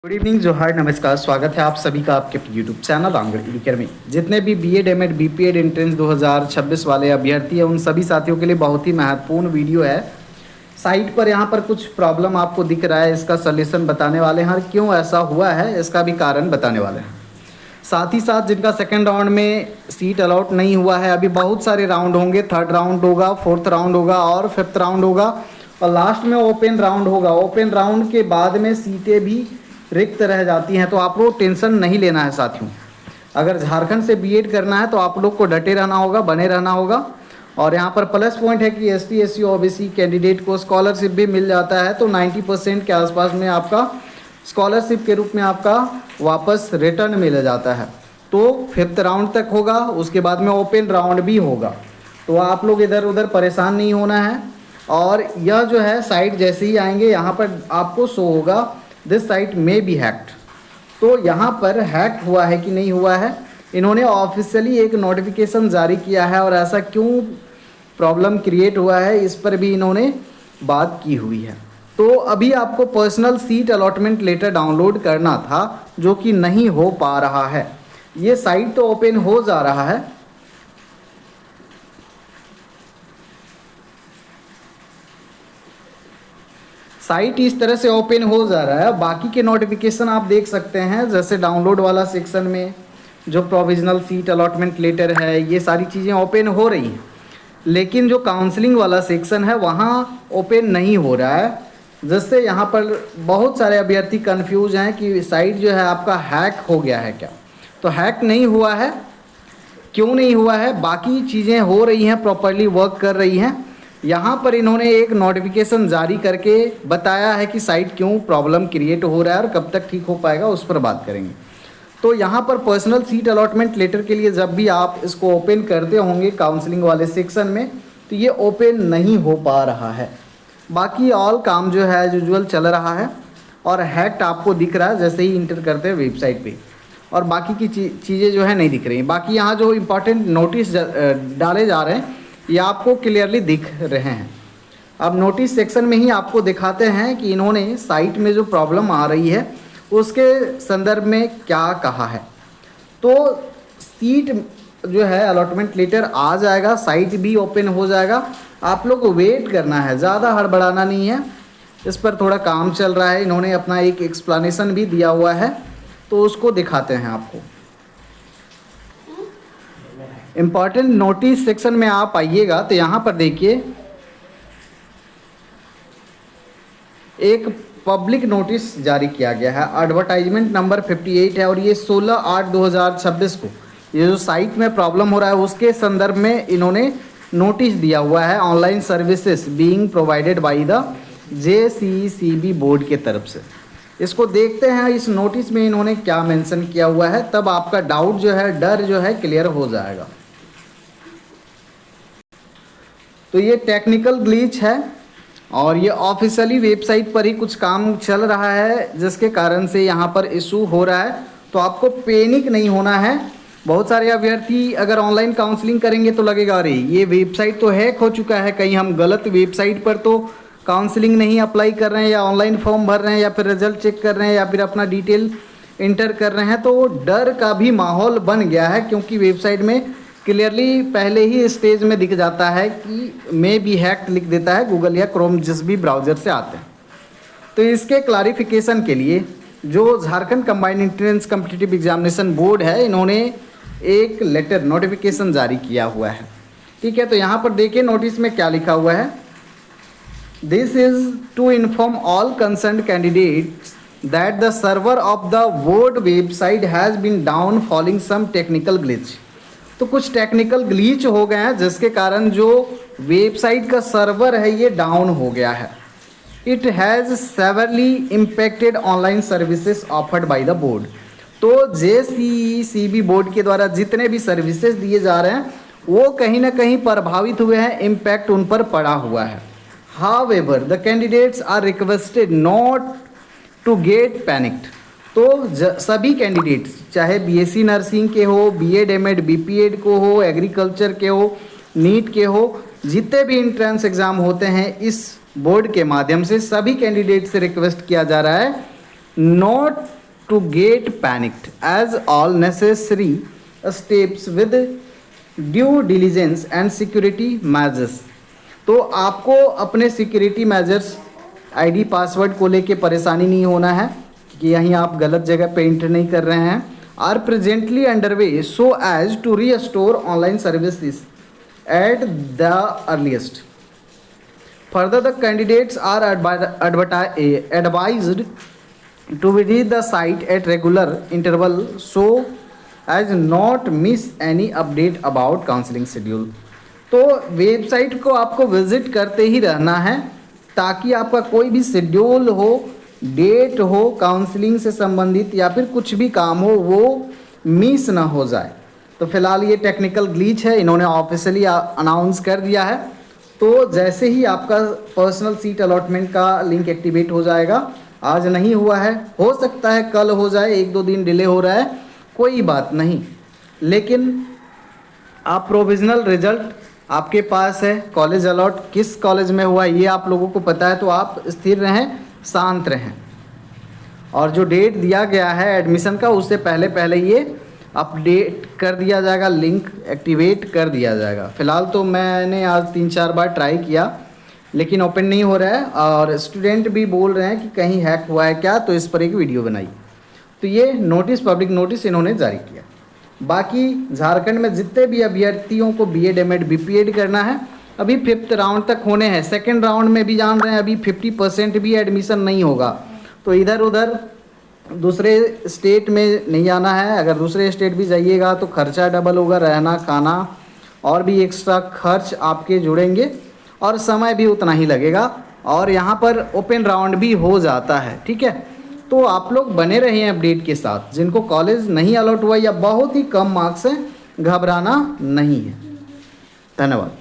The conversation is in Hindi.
गुड इवनिंग, जोहार, नमस्कार। स्वागत है आप सभी का आपके यूट्यूब चैनल आंगड़ एडुकेयर में। जितने भी बीएड एमएड बीपीएड एंट्रेंस 2026 वाले अभ्यर्थी हैं उन सभी साथियों के लिए बहुत ही महत्वपूर्ण वीडियो है। साइट पर यहाँ पर कुछ प्रॉब्लम आपको दिख रहा है, इसका सलूशन बताने वाले हैं और क्यों ऐसा हुआ है इसका भी कारण बताने वाले हैं। साथ ही साथ जिनका सेकेंड राउंड में सीट अलॉट नहीं हुआ है, अभी बहुत सारे राउंड होंगे, थर्ड राउंड होगा, फोर्थ राउंड होगा और फिफ्थ राउंड होगा और लास्ट में ओपन राउंड होगा। ओपन राउंड के बाद में सीटें भी रिक्त रह जाती हैं, तो आप लोग टेंशन नहीं लेना है साथियों। अगर झारखंड से बीएड करना है तो आप लोग को डटे रहना होगा, बने रहना होगा। और यहाँ पर प्लस पॉइंट है कि एसटी एससी ओबीसी कैंडिडेट को स्कॉलरशिप भी मिल जाता है, तो 90% के आसपास में आपका स्कॉलरशिप के रूप में आपका वापस रिटर्न मिल जाता है। तो फिफ्थ राउंड तक होगा, उसके बाद में ओपन राउंड भी होगा, तो आप लोग इधर उधर परेशान नहीं होना है। और यह जो है साइट जैसे ही आएंगे यहाँ पर आपको शो होगा दिस साइट में बी हैक्ड। तो यहाँ पर हैक हुआ है कि नहीं हुआ है, इन्होंने ऑफिशियली एक नोटिफिकेशन जारी किया है और ऐसा क्यों प्रॉब्लम क्रिएट हुआ है इस पर भी इन्होंने बात की हुई है। तो अभी आपको personal seat allotment letter download करना था जो कि नहीं हो पा रहा है। ये साइट तो ओपन हो जा रहा है, साइट इस तरह से ओपन हो जा रहा है। बाकी के नोटिफिकेशन आप देख सकते हैं, जैसे डाउनलोड वाला सेक्शन में जो प्रोविजनल सीट अलॉटमेंट लेटर है, ये सारी चीज़ें ओपन हो रही हैं, लेकिन जो काउंसलिंग वाला सेक्शन है वहाँ ओपन नहीं हो रहा है, जिससे यहाँ पर बहुत सारे अभ्यर्थी कंफ्यूज हैं कि साइट जो है आपका हैक हो गया है क्या। तो हैक नहीं हुआ है। क्यों नहीं हुआ है? बाकी चीज़ें हो रही हैं, प्रॉपरली वर्क कर रही हैं। यहाँ पर इन्होंने एक नोटिफिकेशन जारी करके बताया है कि साइट क्यों प्रॉब्लम क्रिएट हो रहा है और कब तक ठीक हो पाएगा उस पर बात करेंगे। तो यहाँ पर पर्सनल सीट अलॉटमेंट लेटर के लिए जब भी आप इसको ओपन करते होंगे काउंसलिंग वाले सेक्शन में, तो ये ओपन नहीं हो पा रहा है। बाकी ऑल काम जो है यूजुअल चल रहा है और हैक्ट आपको दिख रहा है जैसे ही इंटर करते हैं वेबसाइट पे, और बाकी की चीज़ें जो है नहीं दिख रही। बाकी यहाँ जो इम्पोर्टेंट नोटिस डाले जा रहे हैं ये आपको क्लियरली दिख रहे हैं। अब नोटिस सेक्शन में ही आपको दिखाते हैं कि इन्होंने साइट में जो प्रॉब्लम आ रही है उसके संदर्भ में क्या कहा है। तो सीट जो है अलॉटमेंट लेटर आ जाएगा, साइट भी ओपन हो जाएगा। आप लोग को वेट करना है, ज़्यादा हड़बड़ाना नहीं है। इस पर थोड़ा काम चल रहा है, इन्होंने अपना एक एक्सप्लेनेशन भी दिया हुआ है, तो उसको दिखाते हैं आपको। इम्पॉर्टेंट नोटिस सेक्शन में आप आइएगा तो यहाँ पर देखिए एक पब्लिक नोटिस जारी किया गया है, एडवर्टाइजमेंट नंबर 58 है और ये 16/8/2026 को ये जो साइट में प्रॉब्लम हो रहा है उसके संदर्भ में इन्होंने नोटिस दिया हुआ है। Online services being provided by the JCCB board के तरफ से। इसको देखते हैं इस नोटिस में इन्होंने क्या मेंशन किया हुआ है, तब आपका डाउट जो है, डर जो है क्लियर हो जाएगा। तो ये टेक्निकल ग्लिच है और ये ऑफिशियली वेबसाइट पर ही कुछ काम चल रहा है जिसके कारण से यहाँ पर इशू हो रहा है। तो आपको पैनिक नहीं होना है। बहुत सारे अभ्यर्थी अगर ऑनलाइन काउंसलिंग करेंगे तो लगेगा अरे ये वेबसाइट तो हैक हो चुका है, कहीं हम गलत वेबसाइट पर तो काउंसलिंग नहीं अप्लाई कर रहे हैं या ऑनलाइन फॉर्म भर रहे हैं या फिर रिजल्ट चेक कर रहे हैं या फिर अपना डिटेल इंटर कर रहे हैं। तो डर का भी माहौल बन गया है, क्योंकि वेबसाइट में क्लियरली पहले ही स्टेज में दिख जाता है कि मे बी हैक्ड लिख देता है गूगल या क्रोम जिस भी ब्राउज़र से आते हैं। तो इसके क्लैरिफिकेशन के लिए जो Jharkhand combined entrance competitive examination board है, इन्होंने एक लेटर नोटिफिकेशन जारी किया हुआ है। ठीक है, तो यहाँ पर देखिए नोटिस में क्या लिखा हुआ है। This is to inform all concerned candidates that the server of the board website has been down following some technical glitch. तो कुछ टेक्निकल ग्लिच हो गए हैं जिसके कारण जो वेबसाइट का सर्वर है ये डाउन हो गया है। It has severally impacted online services offered by the board. तो JCCB बोर्ड के द्वारा जितने भी सर्विसेज दिए जा रहे हैं वो कहीं ना कहीं प्रभावित हुए हैं, इम्पैक्ट उन पर पड़ा हुआ है। However, the candidates are requested not to get panicked। तो सभी कैंडिडेट्स चाहे BSc नर्सिंग के हो, बीएड एमएड बीपीएड को हो, एग्रीकल्चर के हो, नीट के हो, जितने भी इंट्रेंस एग्ज़ाम होते हैं इस बोर्ड के माध्यम से, सभी कैंडिडेट से रिक्वेस्ट किया जा रहा है not to get panicked as all necessary steps with due diligence and security measures। तो आपको अपने सिक्योरिटी मेजर्स आईडी पासवर्ड को लेके परेशानी नहीं होना है कि यहीं आप गलत जगह पे एंटर नहीं कर रहे हैं। Are presently underway so as to restore online services at the earliest. Further the candidates are advised to visit the site at regular interval so as not miss any update about counseling schedule। तो वेबसाइट को आपको विजिट करते ही रहना है ताकि आपका कोई भी शेड्यूल हो, डेट हो काउंसलिंग से संबंधित या फिर कुछ भी काम हो वो मिस ना हो जाए। तो फिलहाल ये टेक्निकल ग्लिच है, इन्होंने ऑफिशियली अनाउंस कर दिया है। तो जैसे ही आपका पर्सनल सीट अलॉटमेंट का लिंक एक्टिवेट हो जाएगा, आज नहीं हुआ है, हो सकता है कल हो जाए, 1-2 दिन डिले हो रहा है, कोई बात नहीं, लेकिन आप प्रोविजनल रिजल्ट आपके पास है। कॉलेज अलॉट किस कॉलेज में हुआ ये आप लोगों को पता है, तो आप स्थिर रहें, शांत रहें। और जो डेट दिया गया है एडमिशन का उससे पहले पहले ये अपडेट कर दिया जाएगा, लिंक एक्टिवेट कर दिया जाएगा। फ़िलहाल तो मैंने आज 3-4 बार ट्राई किया लेकिन ओपन नहीं हो रहा है और स्टूडेंट भी बोल रहे हैं कि कहीं हैक हुआ है क्या, तो इस पर एक वीडियो बनाई। तो ये नोटिस, पब्लिक नोटिस इन्होंने जारी किया। बाकी झारखंड में जितने भी अभ्यर्थियों को बीएड एमएड बीपीएड करना है अभी 5th राउंड तक होने हैं। 2nd राउंड में भी जान रहे हैं अभी 50% भी एडमिशन नहीं होगा। तो इधर उधर दूसरे स्टेट में नहीं जाना है। अगर दूसरे स्टेट भी जाइएगा तो खर्चा डबल होगा, रहना खाना और भी एक्स्ट्रा खर्च आपके जुड़ेंगे और समय भी उतना ही लगेगा। और यहाँ पर ओपन राउंड भी हो जाता है, ठीक है। तो आप लोग बने रहिए अपडेट के साथ। जिनको कॉलेज नहीं अलॉट हुआ या बहुत ही कम मार्क्स हैं, घबराना नहीं है। धन्यवाद।